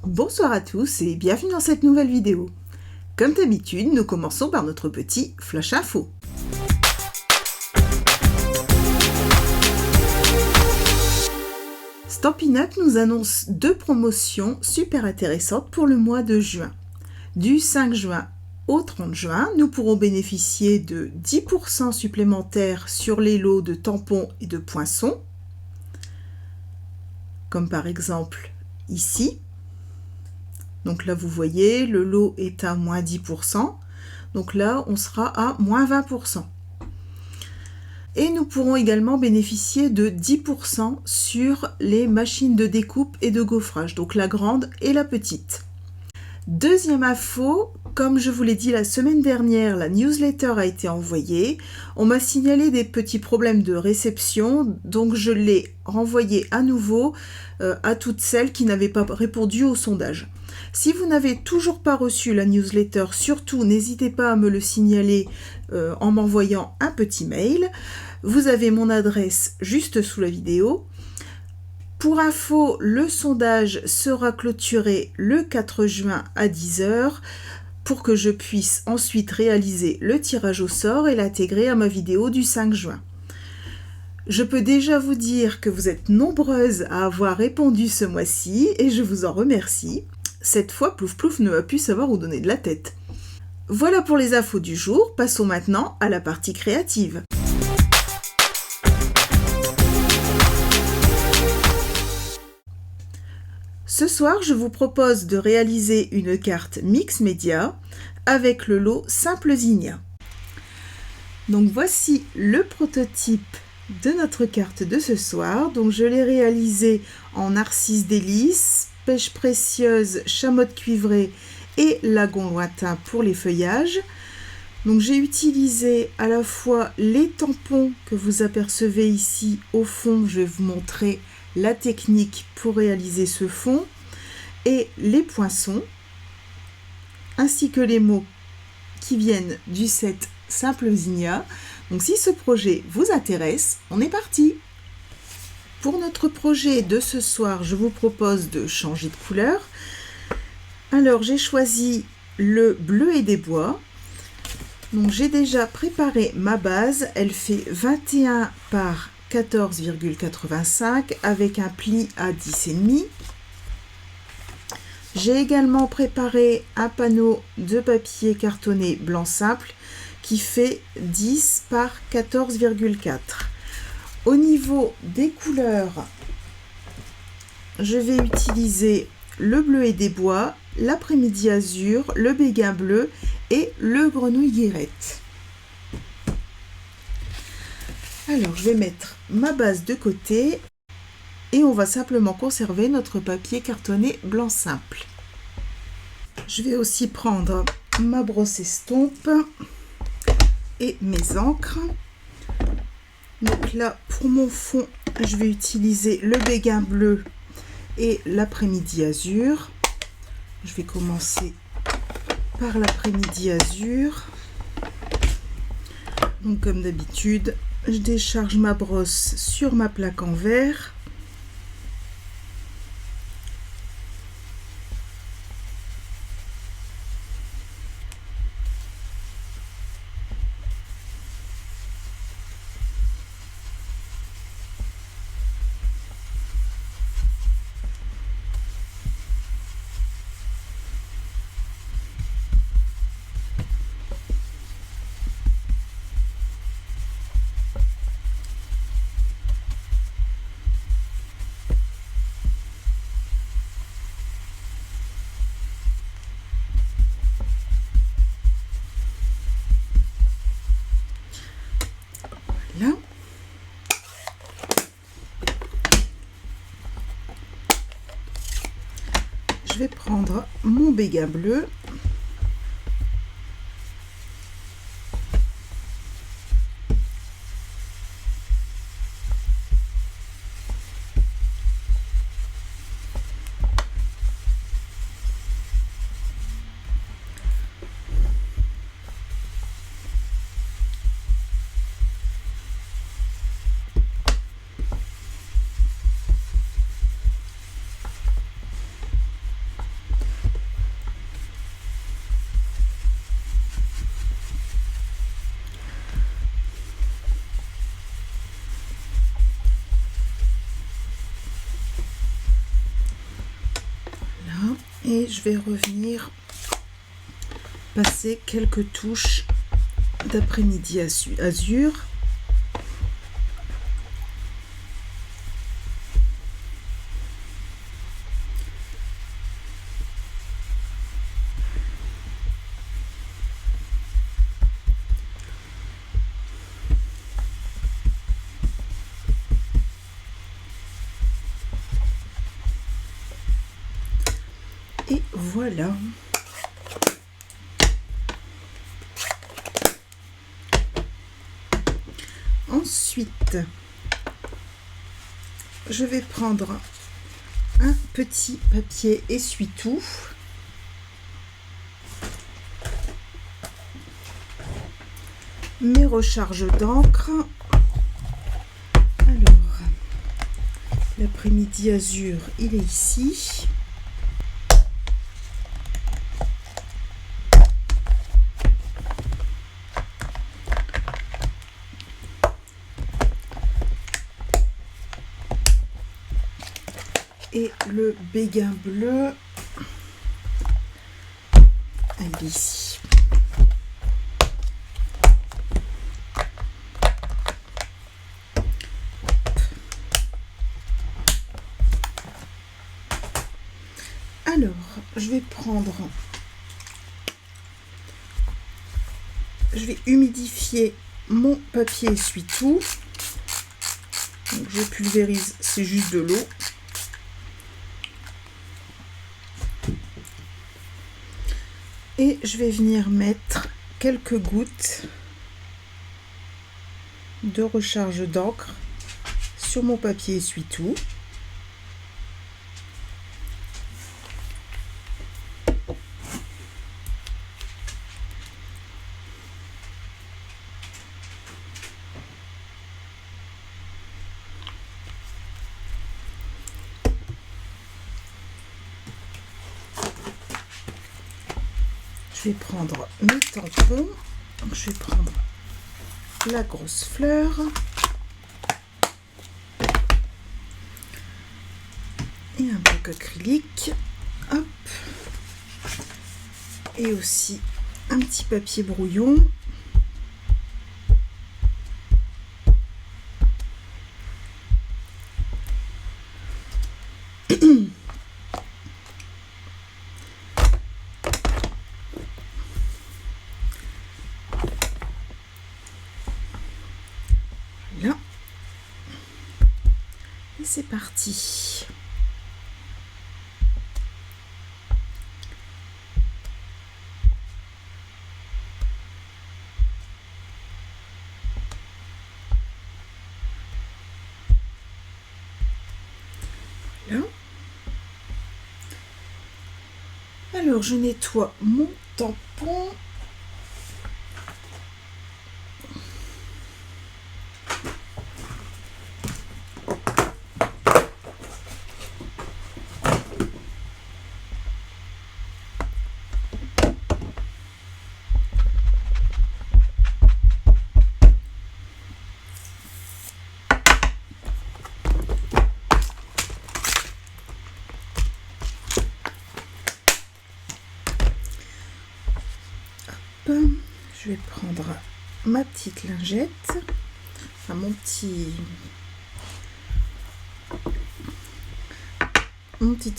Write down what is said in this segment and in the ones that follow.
Bonsoir à tous et bienvenue dans cette nouvelle vidéo. Comme d'habitude, nous commençons par notre petit flash info. Stampin' Up nous annonce 2 promotions super intéressantes pour le mois de juin. Du 5 juin au 30 juin, nous pourrons bénéficier de 10% supplémentaires sur les lots de tampons et de poinçons, comme par exemple ici. Donc là, vous voyez, le lot est à moins 10%. Donc là, on sera à moins 20%. Et nous pourrons également bénéficier de 10% sur les machines de découpe et de gaufrage, donc la grande et la petite. Deuxième info, comme je vous l'ai dit la semaine dernière, la newsletter a été envoyée. On m'a signalé des petits problèmes de réception, donc je l'ai renvoyée à nouveau à toutes celles qui n'avaient pas répondu au sondage. Si vous n'avez toujours pas reçu la newsletter, surtout n'hésitez pas à me le signaler en m'envoyant un petit mail. Vous avez mon adresse juste sous la vidéo. Pour info, le sondage sera clôturé le 4 juin à 10 h pour que je puisse ensuite réaliser le tirage au sort et l'intégrer à ma vidéo du 5 juin. Je peux déjà vous dire que vous êtes nombreuses à avoir répondu ce mois-ci et je vous en remercie. Cette fois, Plouf Plouf ne va plus savoir où donner de la tête. Voilà pour les infos du jour, passons maintenant à la partie créative. Ce soir, je vous propose de réaliser une carte mix média avec le lot Simple Zinnia. Donc voici le prototype de notre carte de ce soir. Donc je l'ai réalisé en narcisse délice, pêche précieuse, chamotte cuivrée et lagon lointain pour les feuillages. Donc j'ai utilisé à la fois les tampons que vous apercevez ici au fond, je vais vous montrer la technique pour réaliser ce fond, et les poinçons, ainsi que les mots qui viennent du set Simple Zinnia. Donc si ce projet vous intéresse, on est parti! Pour notre projet de ce soir, je vous propose de changer de couleur. Alors j'ai choisi le bleu et des bois. Donc j'ai déjà préparé ma base, elle fait 21 par 14,85 avec un pli à 10,5. J'ai également préparé un panneau de papier cartonné blanc simple qui fait 10 par 14,4. Au niveau des couleurs, je vais utiliser le bleu et des bois, l'après-midi azur, le béguin bleu et le grenouille guirette. Alors, je vais mettre ma base de côté et on va simplement conserver notre papier cartonné blanc simple. Je vais aussi prendre ma brosse estompe et mes encres. Donc là, pour mon fond, je vais utiliser le béguin bleu et l'après-midi azur. Je vais commencer par l'après-midi azur. Donc comme d'habitude, je décharge ma brosse sur ma plaque en verre. Là. Je vais prendre mon béguin bleu. Et je vais revenir passer quelques touches d'après-midi azur. Et voilà. Ensuite, je vais prendre un petit papier essuie-tout. Mes recharges d'encre. Alors, l'après-midi azur, il est ici. Et le béguin bleu, il est ici. Alors, je vais humidifier mon papier essuie-tout. Donc, je pulvérise, c'est juste de l'eau. Et je vais venir mettre quelques gouttes de recharge d'encre sur mon papier essuie-tout. Je vais prendre mes tampons. Donc je vais prendre la grosse fleur. Et un bloc acrylique. Hop. Et aussi un petit papier brouillon. Là. Et c'est parti. Là. Alors je nettoie mon tampon. Je vais prendre ma petite lingette, enfin mon petit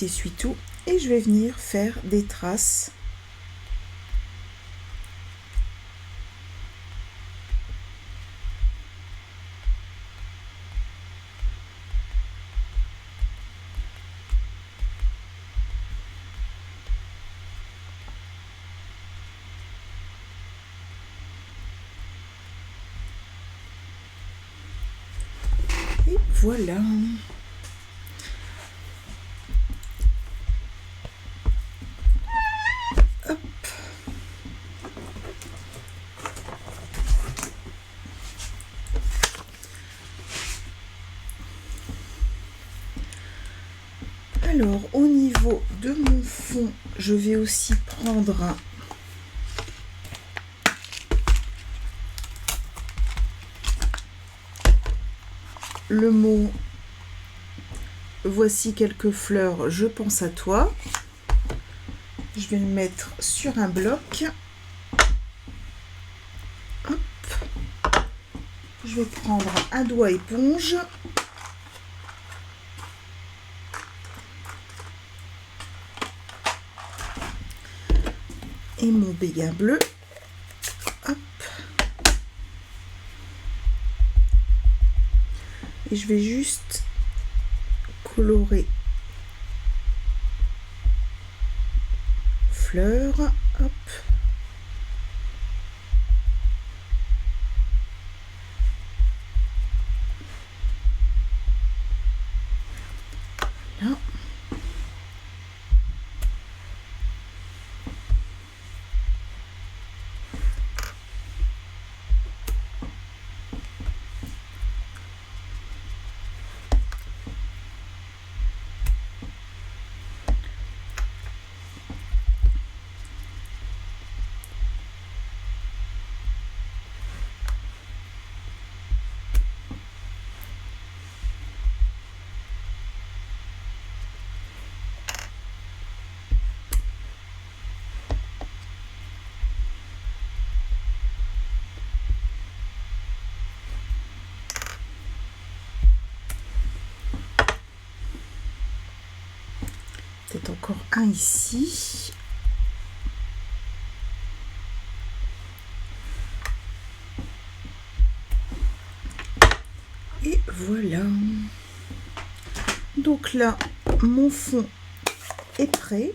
essuie-tout, et je vais venir faire des traces . Et voilà. Hop. Alors, au niveau de mon fond, je vais aussi prendre le mot « Voici quelques fleurs, je pense à toi ». Je vais le mettre sur un bloc. Hop. Je vais prendre un doigt éponge. Et mon béguin bleu. Hop. Et je vais juste colorer fleurs. Hop. Là. Peut-être encore un ici. Et voilà. Donc là, mon fond est prêt.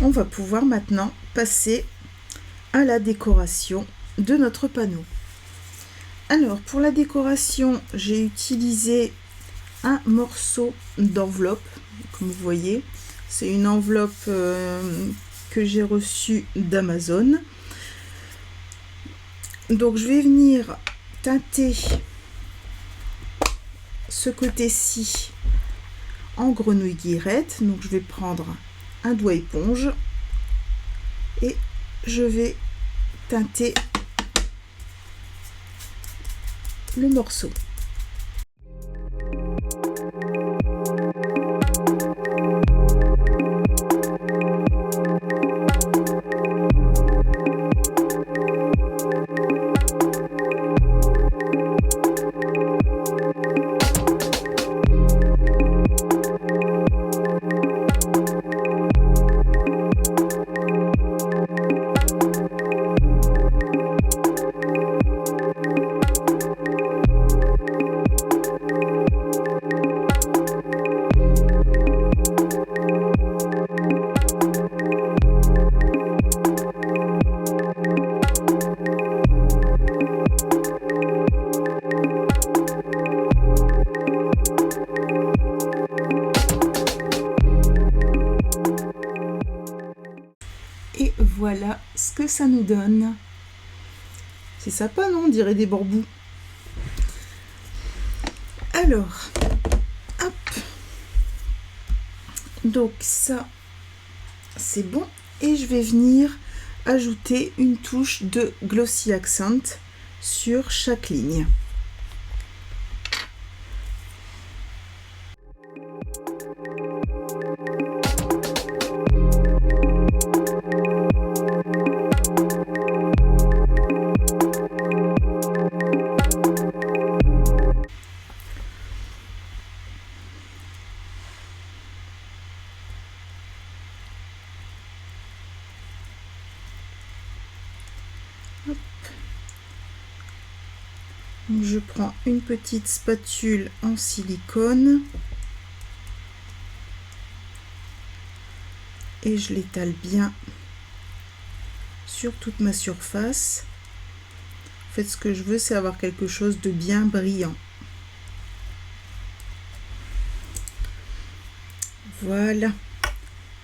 On va pouvoir maintenant passer à la décoration de notre panneau. Alors pour la décoration, j'ai utilisé un morceau d'enveloppe, comme vous voyez. C'est une enveloppe que j'ai reçue d'Amazon. Donc je vais venir teinter ce côté-ci en grenouille guillerette. Donc je vais prendre un doigt éponge et je vais teinter le morceau. Et voilà ce que ça nous donne. C'est sympa, non? On dirait des bambous. Alors, hop. Donc ça, c'est bon. Et je vais venir ajouter une touche de Glossy Accent sur chaque ligne. Hop. Donc je prends une petite spatule en silicone et je l'étale bien sur toute ma surface. En fait, ce que je veux, c'est avoir quelque chose de bien brillant. Voilà.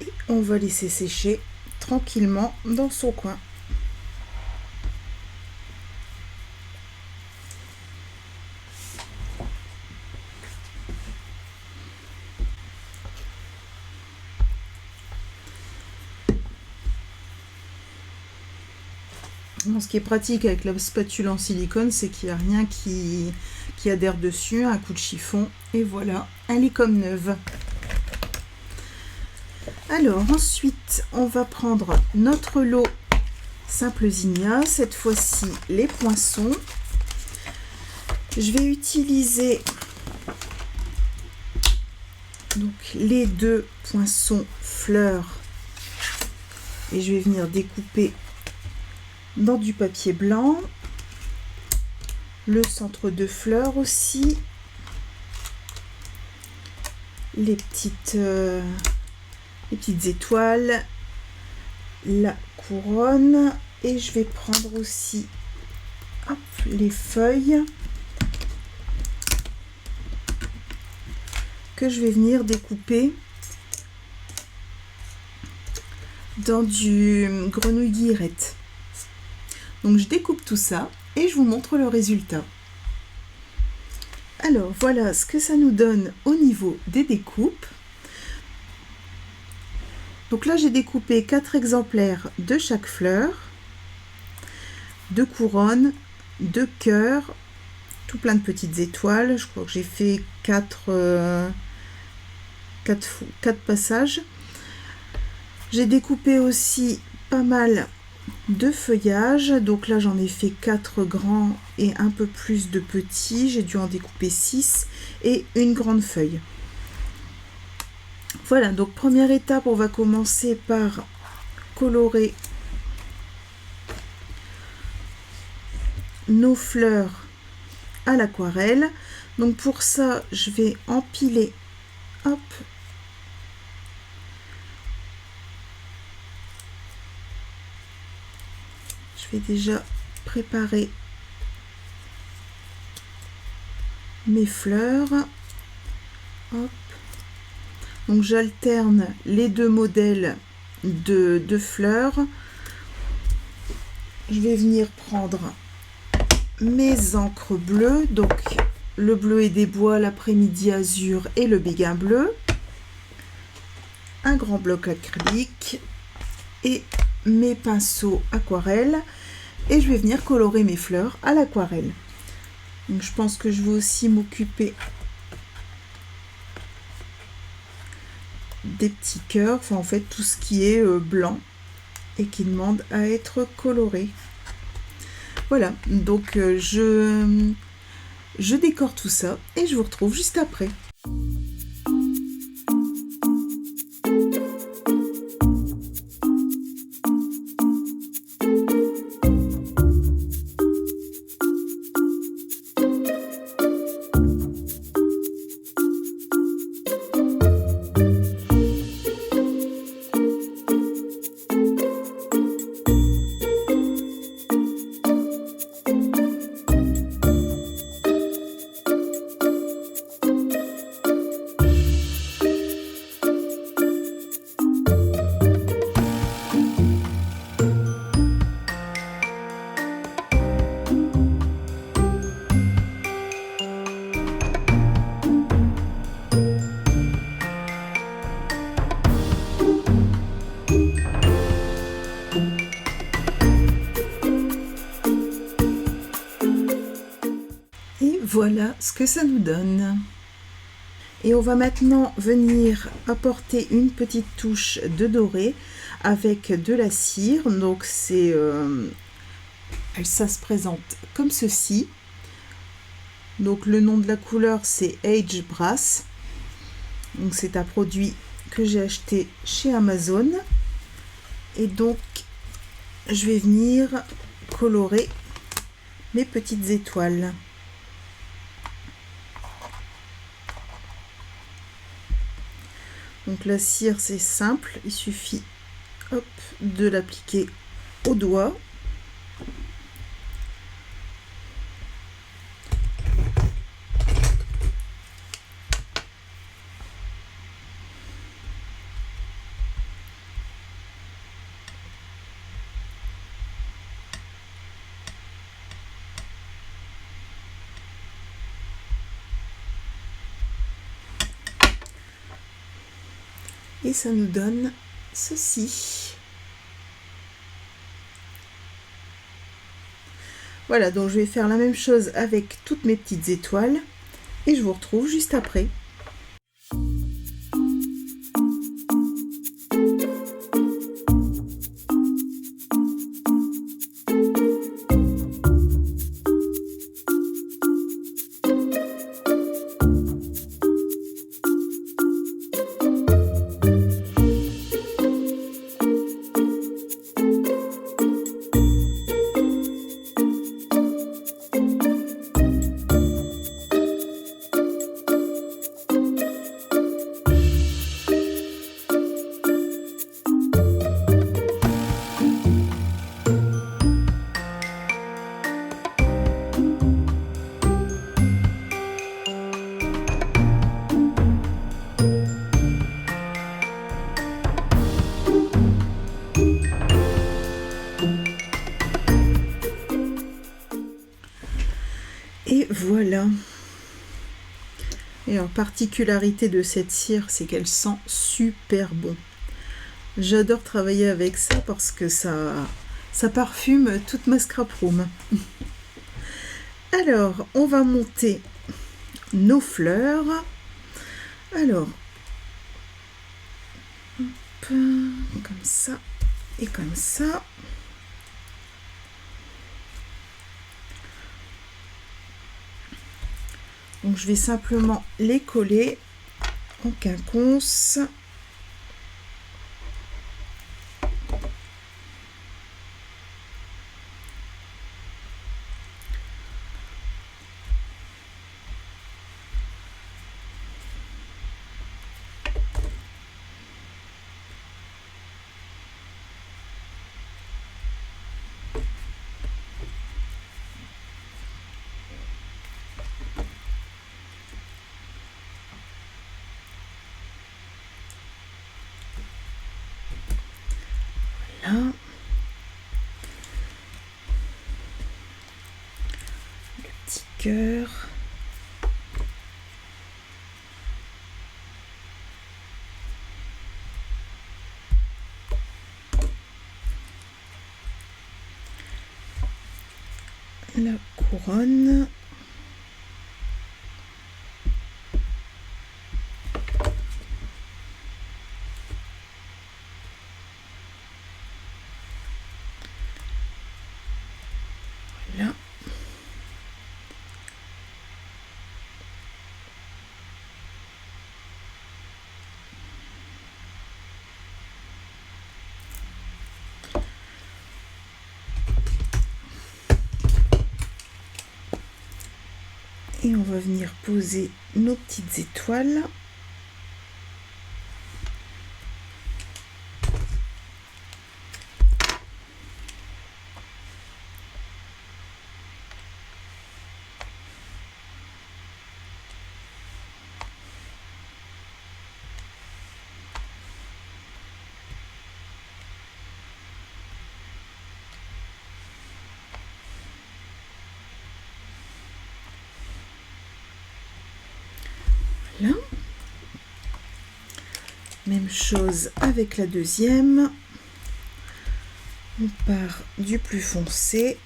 Et on va laisser sécher tranquillement dans son coin. Bon, ce qui est pratique avec la spatule en silicone, c'est qu'il n'y a rien qui adhère dessus, un coup de chiffon, et voilà, elle est comme neuve. Alors ensuite, on va prendre notre lot simple zinnia, cette fois-ci les poinçons. Je vais utiliser donc les deux poinçons fleurs et je vais venir découper dans du papier blanc, le centre de fleurs aussi, les petites étoiles, la couronne, et je vais prendre aussi hop, les feuilles que je vais venir découper dans du grenouille guillerette. Donc je découpe tout ça et je vous montre le résultat. Alors voilà ce que ça nous donne au niveau des découpes. Donc là j'ai découpé 4 exemplaires de chaque fleur, 2 couronnes, 2 cœurs, tout plein de petites étoiles. Je crois que j'ai fait 4 passages. J'ai découpé aussi pas mal de feuillage, donc là j'en ai fait 4 grands et un peu plus de petits, j'ai dû en découper 6 et une grande feuille. Voilà, donc première étape, on va commencer par colorer nos fleurs à l'aquarelle. Donc pour ça je vais empiler, hop, je vais déjà préparer mes fleurs. Hop. Donc j'alterne les deux modèles de fleurs. Je vais venir prendre mes encres bleues, donc le bleu et des bois, l'après-midi azur et le béguin bleu, un grand bloc acrylique et mes pinceaux aquarelle, et je vais venir colorer mes fleurs à l'aquarelle. Donc je pense que je vais aussi m'occuper des petits cœurs, enfin en fait tout ce qui est blanc et qui demande à être coloré. Voilà, donc je décore tout ça et je vous retrouve juste après. Voilà ce que ça nous donne. Et on va maintenant venir apporter une petite touche de doré avec de la cire. Donc c'est ça se présente comme ceci. Donc le nom de la couleur c'est Age Brass. Donc c'est un produit que j'ai acheté chez Amazon. Et donc je vais venir colorer mes petites étoiles. Donc la cire c'est simple, il suffit hop, de l'appliquer au doigt. Et ça nous donne ceci. Voilà, donc je vais faire la même chose avec toutes mes petites étoiles et je vous retrouve juste après. Et voilà. Et en particularité de cette cire, c'est qu'elle sent super bon. J'adore travailler avec ça parce que ça parfume toute ma scrap room. Alors, on va monter nos fleurs. Alors, hop, comme ça et comme ça. Donc je vais simplement les coller en quinconce. Là. Le petit cœur. La couronne. Voilà. Et on va venir poser nos petites étoiles. Voilà. Même chose avec la deuxième. On part du plus foncé.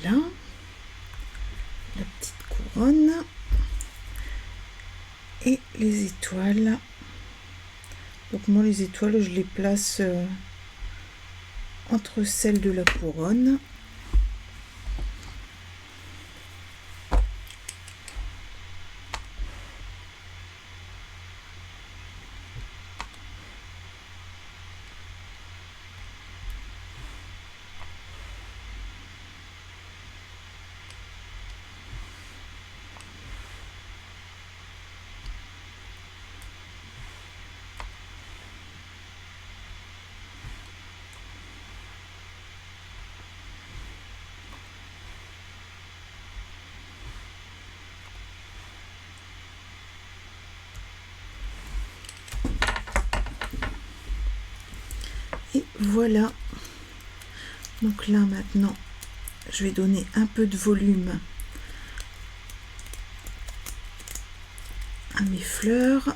Là, la petite couronne et les étoiles. Donc moi les étoiles je les place entre celles de la couronne. Et voilà. Donc là maintenant, je vais donner un peu de volume à mes fleurs.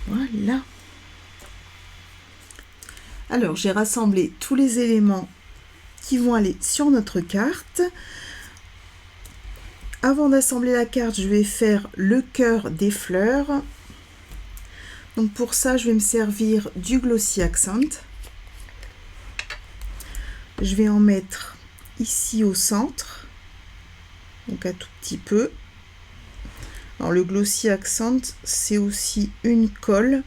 Voilà. Alors, j'ai rassemblé tous les éléments qui vont aller sur notre carte. Avant d'assembler la carte, je vais faire le cœur des fleurs. Donc pour ça, je vais me servir du Glossy Accent. Je vais en mettre ici au centre, donc un tout petit peu. Alors le Glossy Accent, c'est aussi une colle.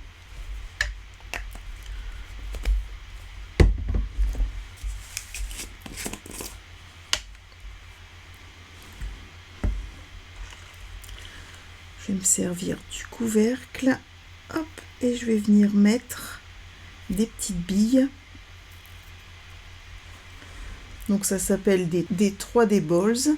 Je vais me servir du couvercle, hop, et je vais venir mettre des petites billes. Donc ça s'appelle des 3D balls.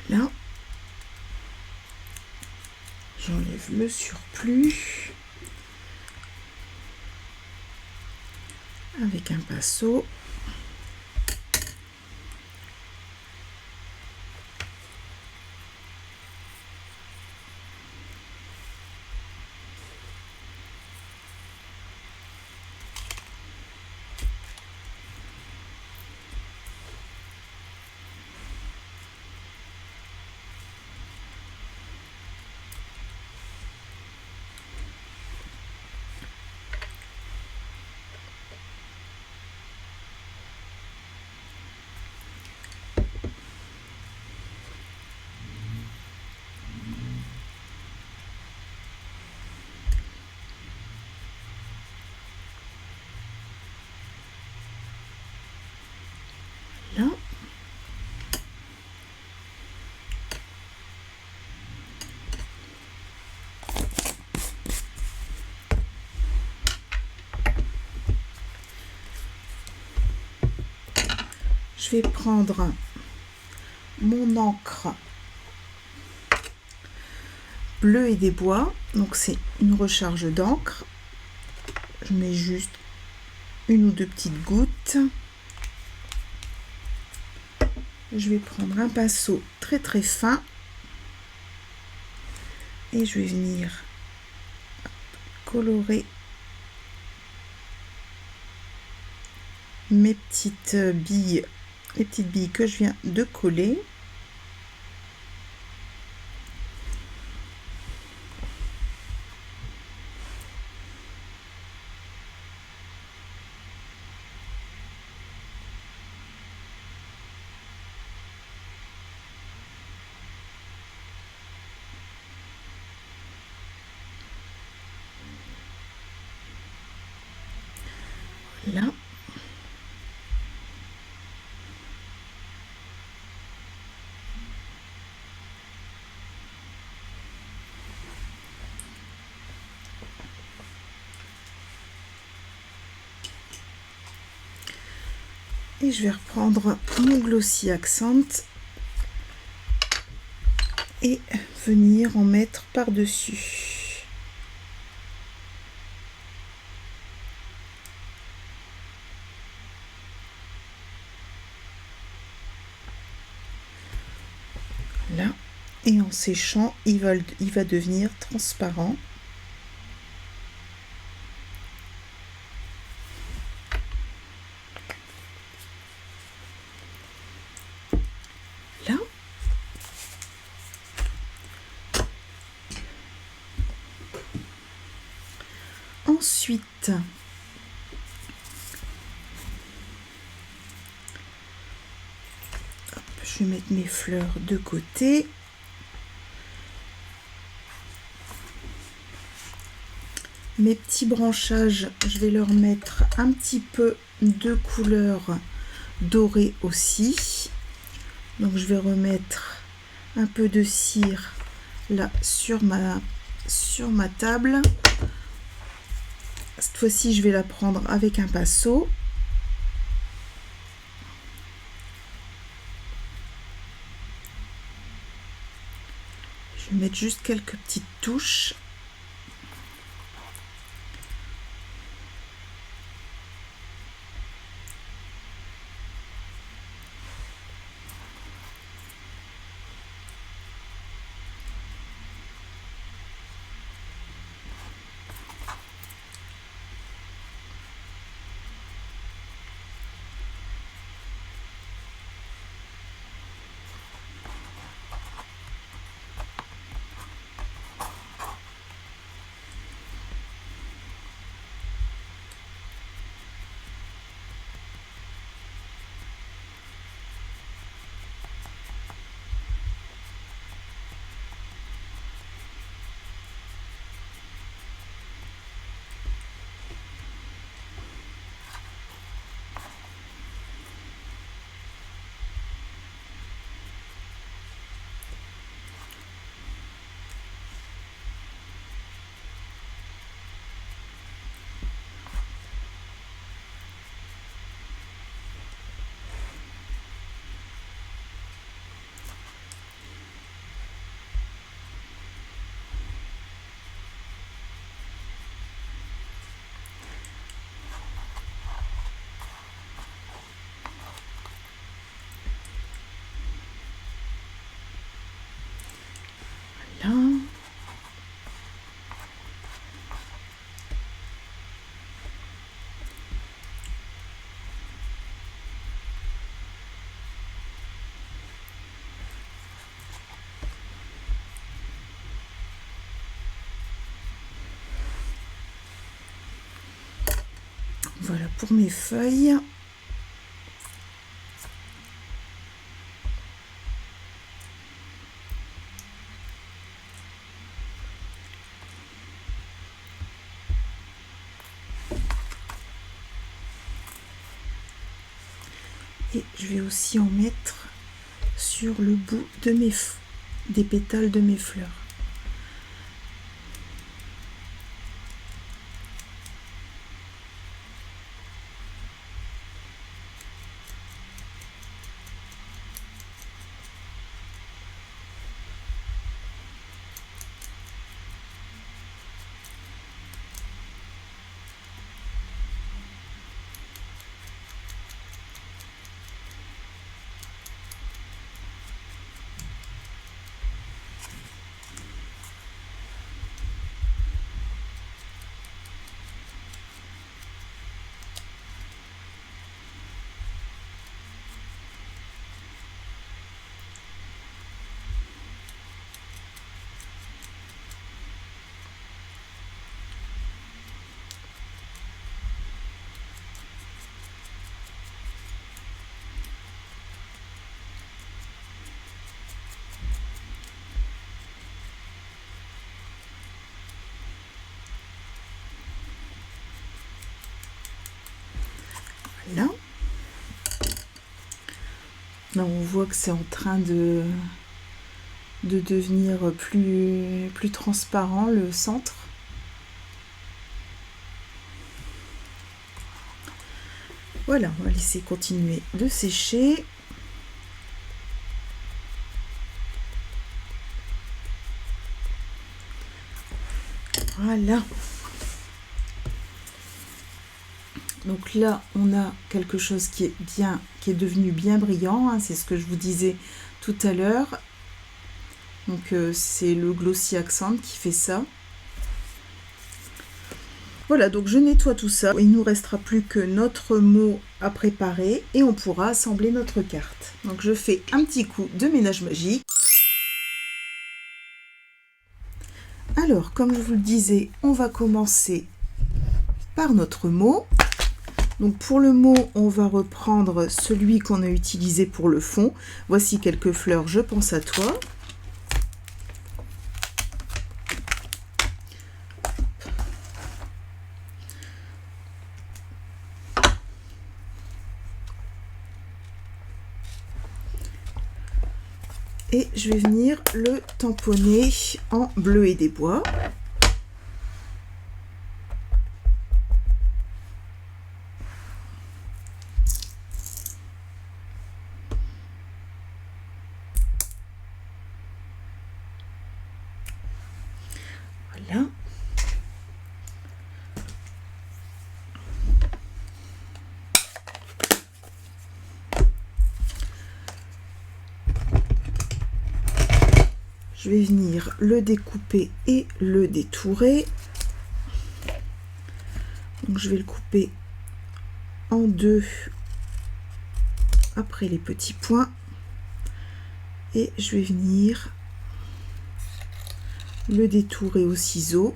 Voilà. J'enlève le surplus avec un pinceau. Là. Je vais prendre mon encre bleu et des bois, donc c'est une recharge d'encre. Je mets juste une ou deux petites gouttes. Je vais prendre un pinceau très très fin et je vais venir colorer mes petites billes, les petites billes que je viens de coller. Là. Et je vais reprendre mon Glossy Accent et venir en mettre par-dessus. Là, et en séchant, il va devenir transparent. Là. Ensuite, hop, je vais mettre mes fleurs de côté. Mes petits branchages, je vais leur mettre un petit peu de couleur dorée aussi. Donc je vais remettre un peu de cire là sur ma table. Cette fois-ci, je vais la prendre avec un pinceau. Je vais mettre juste quelques petites touches. Là. Voilà pour mes feuilles. Et je vais aussi en mettre sur le bout de des pétales de mes fleurs. Là. Là, on voit que c'est en train de devenir plus transparent, le centre. Voilà, on va laisser continuer de sécher. Voilà. Donc là, on a quelque chose qui est devenu bien brillant, hein, c'est ce que je vous disais tout à l'heure. Donc c'est le Glossy Accent qui fait ça. Voilà, donc je nettoie tout ça. Il ne nous restera plus que notre mot à préparer et on pourra assembler notre carte. Donc je fais un petit coup de ménage magique. Alors, comme je vous le disais, on va commencer par notre mot. Donc pour le mot, on va reprendre celui qu'on a utilisé pour le fond. Voici quelques fleurs, je pense à toi. Et je vais venir le tamponner en bleu et des bois. Voilà. Je vais venir le découper et le détourer. Donc je vais le couper en deux après les petits points et je vais venir le détourer au ciseau.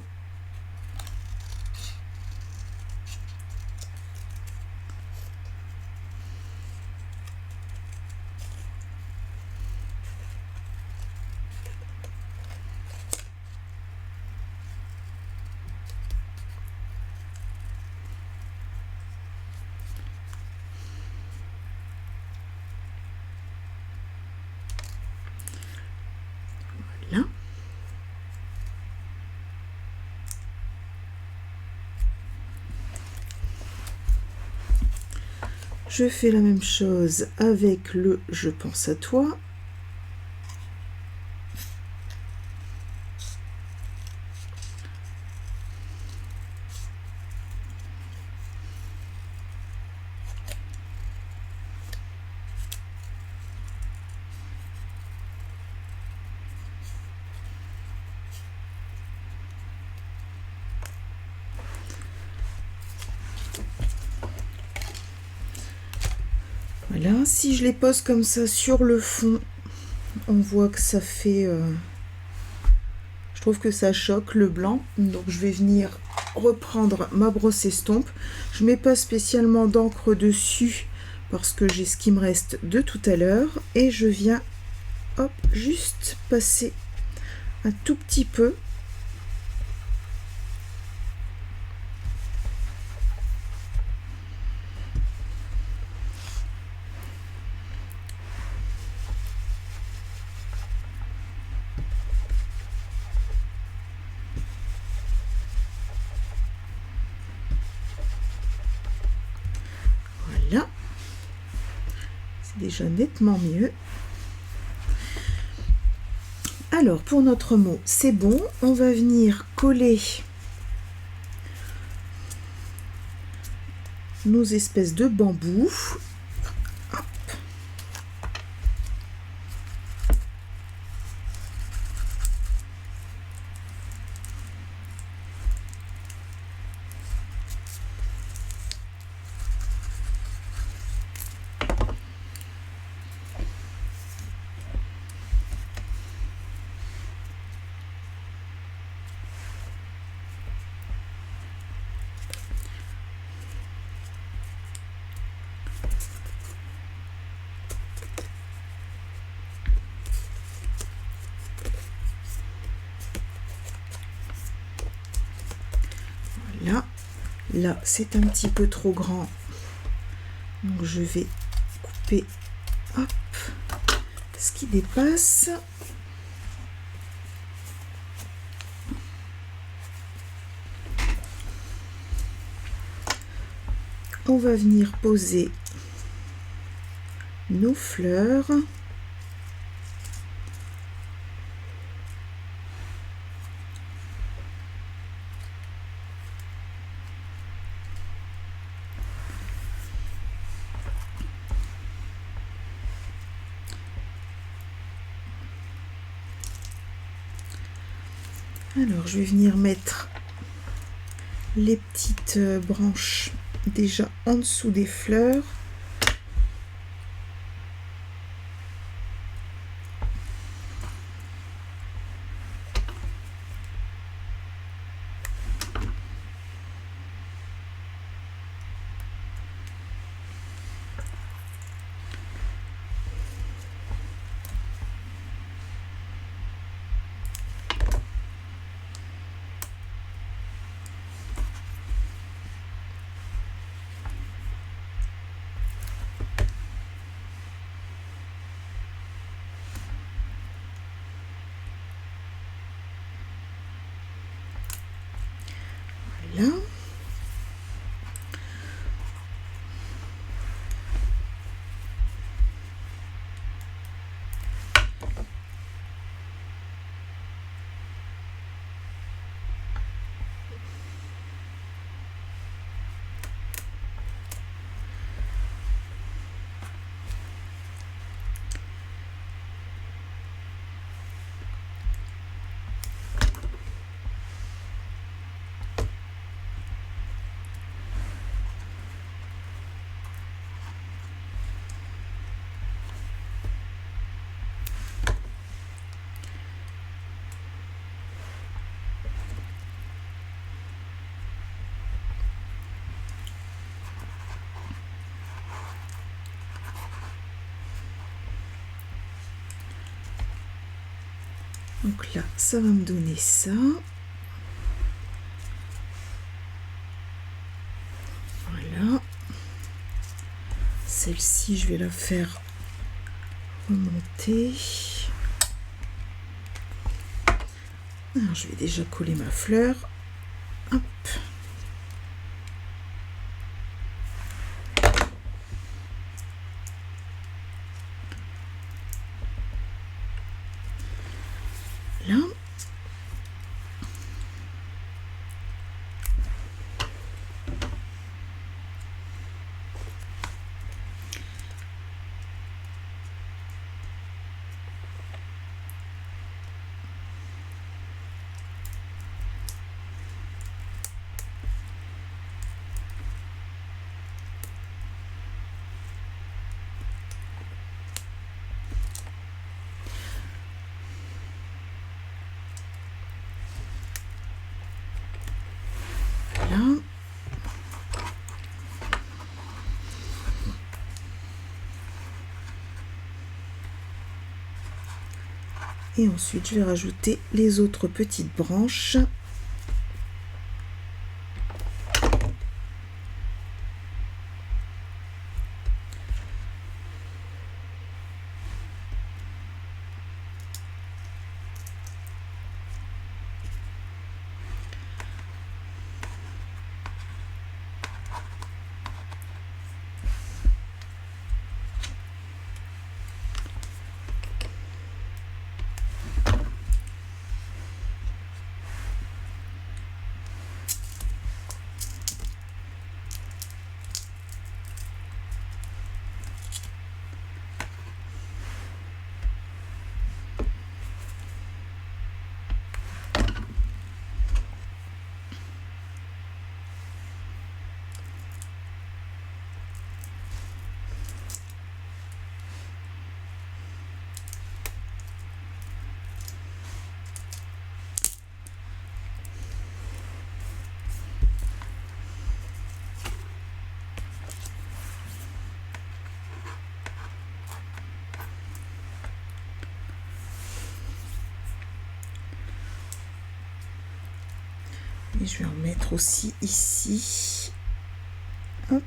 Voilà. Je fais la même chose avec le Je pense à toi. Voilà, si je les pose comme ça sur le fond, on voit que ça fait... je trouve que ça choque le blanc. Donc je vais venir reprendre ma brosse estompe. Je ne mets pas spécialement d'encre dessus parce que j'ai ce qui me reste de tout à l'heure. Et je viens, hop, juste passer un tout petit peu. Voilà, c'est déjà nettement mieux. Alors pour notre mot, c'est bon, on va venir coller nos espèces de bambous. Hop. Là, c'est un petit peu trop grand. Donc, je vais couper, hop, ce qui dépasse. on va venir poser nos fleurs. Alors, je vais venir mettre les petites branches déjà en dessous des fleurs. Voilà. Donc là, ça va me donner ça. Voilà. Celle-ci, je vais la faire remonter. Alors, je vais déjà coller ma fleur. Hop. Là. Voilà. Et ensuite, je vais rajouter les autres petites branches. Et je vais en mettre aussi ici. Hop.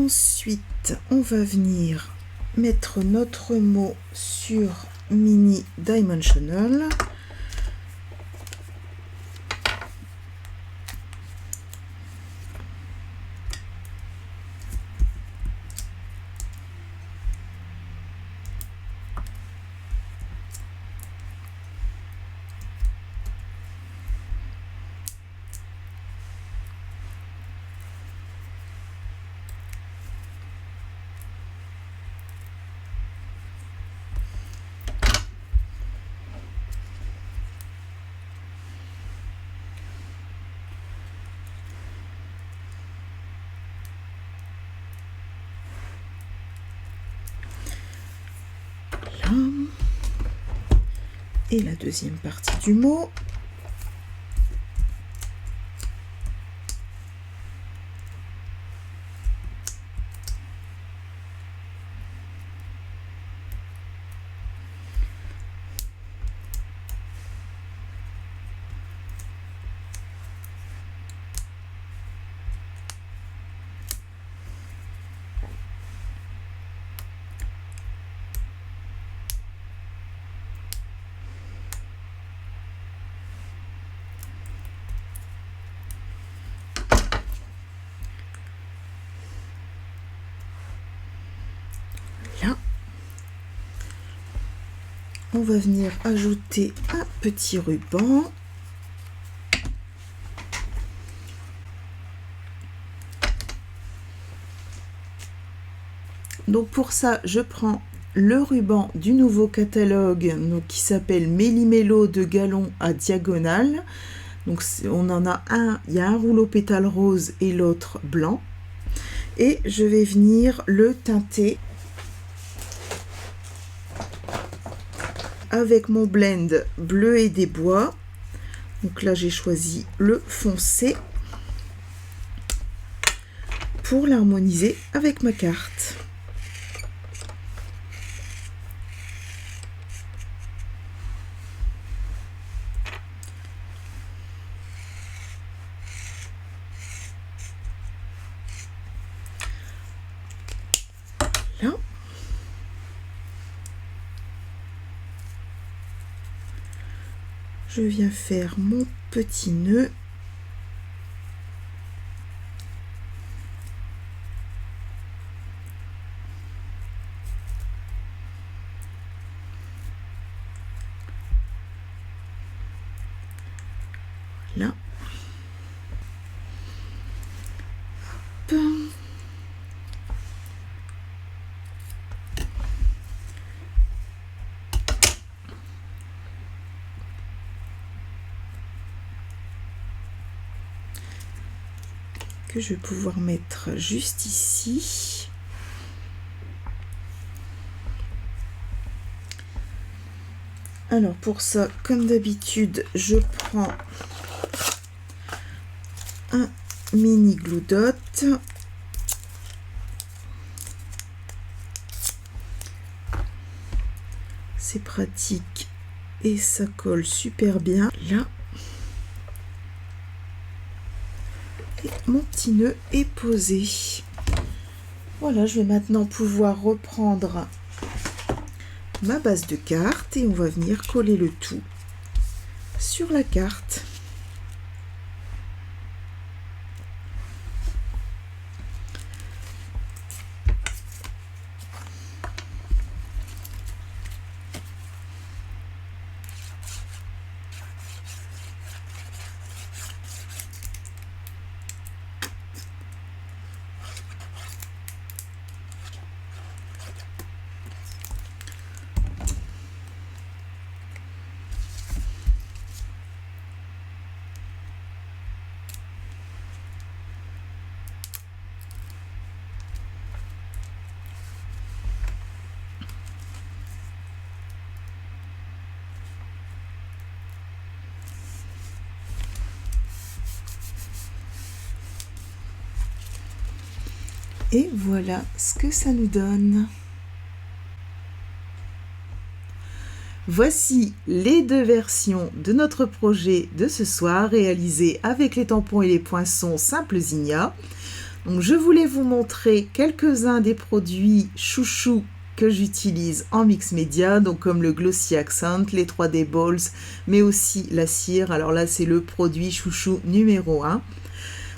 Ensuite, on va venir mettre notre mot sur Mini Dimensional. Et la deuxième partie du mot. Là, on va venir ajouter un petit ruban. Donc pour ça, je prends le ruban du nouveau catalogue donc, qui s'appelle Méli-Mélo de galon à diagonale. Donc on en a un, il y a un rouleau pétale rose et l'autre blanc. Et je vais venir le teinter avec mon blend bleu et des bois. Donc là j'ai choisi le foncé pour l'harmoniser avec ma carte. Là, je viens faire mon petit nœud. Là. Hop. Que je vais pouvoir mettre juste ici. Alors pour ça, comme d'habitude, je prends un mini glue dot. C'est pratique et ça colle super bien. Là. Et mon petit nœud est posé. Voilà, je vais maintenant pouvoir reprendre ma base de carte et on va venir coller le tout sur la carte. Et voilà ce que ça nous donne. Voici les deux versions de notre projet de ce soir réalisé avec les tampons et les poinçons Simple Zinnia. Donc, je voulais vous montrer quelques-uns des produits chouchous que j'utilise en mix média, donc comme le Glossy Accent, les 3D Balls, mais aussi la cire. Alors là, c'est le produit chouchou numéro 1.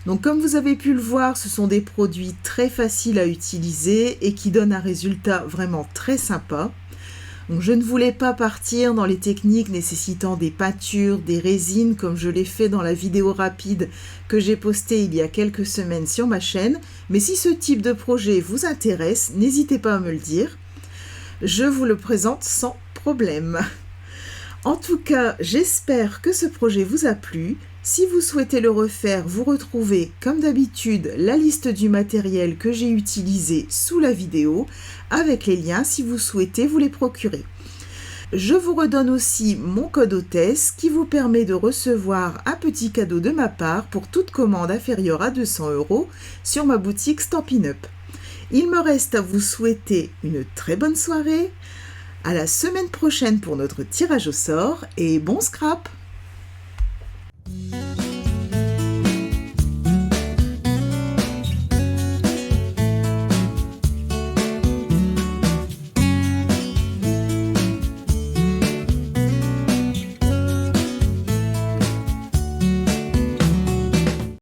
Donc comme vous avez pu le voir, ce sont des produits très faciles à utiliser et qui donnent un résultat vraiment très sympa. Donc je ne voulais pas partir dans les techniques nécessitant des peintures, des résines, comme je l'ai fait dans la vidéo rapide que j'ai postée il y a quelques semaines sur ma chaîne. Mais si ce type de projet vous intéresse, n'hésitez pas à me le dire. Je vous le présente sans problème. En tout cas, j'espère que ce projet vous a plu. Si vous souhaitez le refaire, vous retrouvez comme d'habitude la liste du matériel que j'ai utilisé sous la vidéo avec les liens si vous souhaitez vous les procurer. Je vous redonne aussi mon code hôtesse qui vous permet de recevoir un petit cadeau de ma part pour toute commande inférieure à 200 € sur ma boutique Stampin' Up. Il me reste à vous souhaiter une très bonne soirée, à la semaine prochaine pour notre tirage au sort et bon scrap!